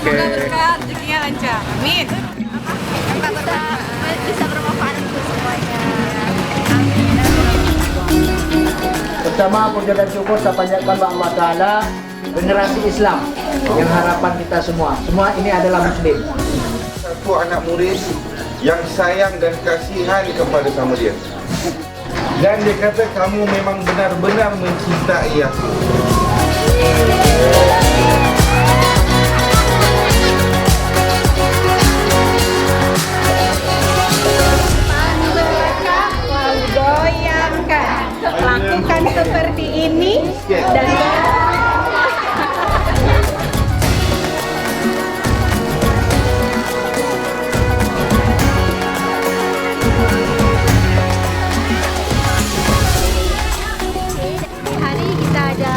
Semoga berkah, rezekinya lancar. Amin. Bisa bermanfaat untuk semuanya. Pertama, puja dan syukur saya panjatkan kepada Allah Ta'ala, generasi Islam yang harapan kita semua. Semua ini adalah Muslim. Satu anak murid yang sayang dan kasihan kepada sama dia. Dan dia kata, kamu memang benar-benar mencintai aku. Goyangkan, lakukan seperti ini dan hari kita ada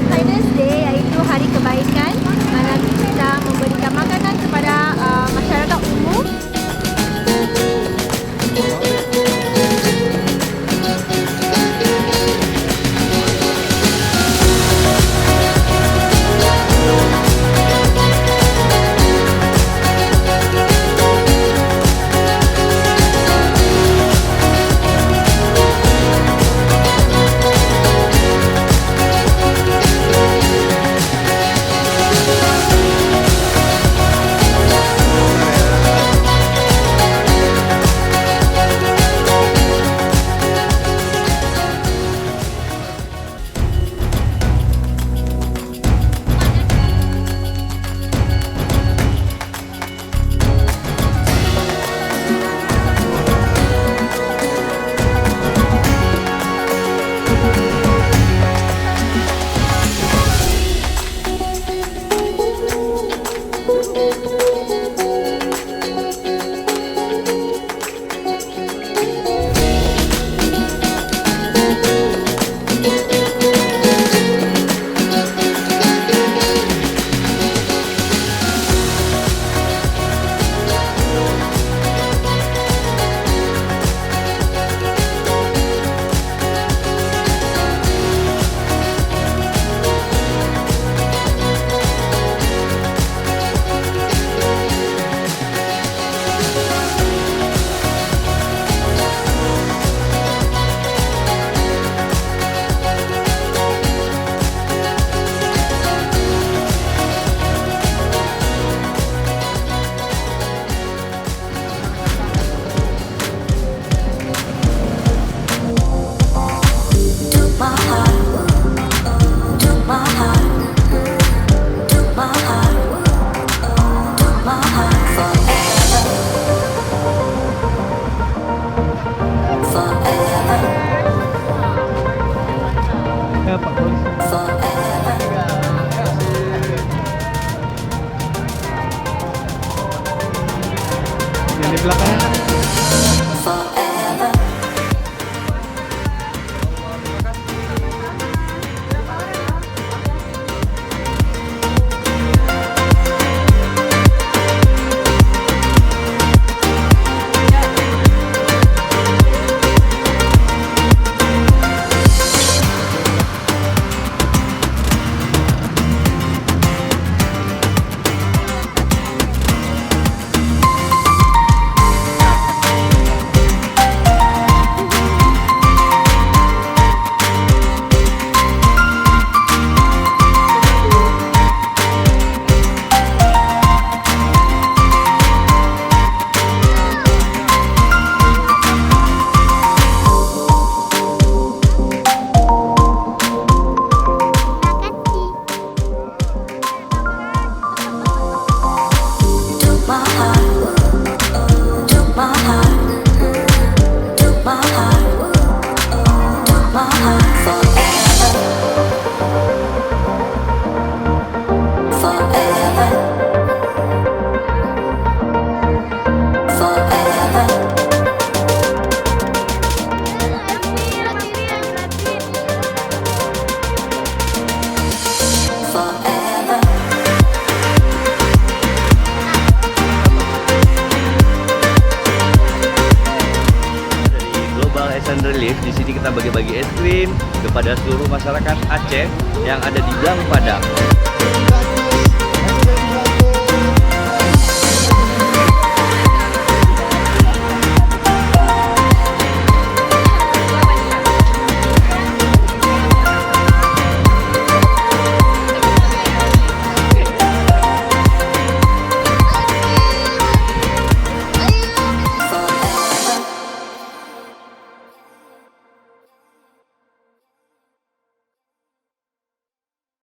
Kindness Day, yaitu hari kebaikan, mana kita memberikan makanan kepada masyarakat umum. Yang di belakangnya. Ehsan Relief. Di sini kita bagi-bagi es krim kepada seluruh masyarakat Aceh yang ada di Blang Padang.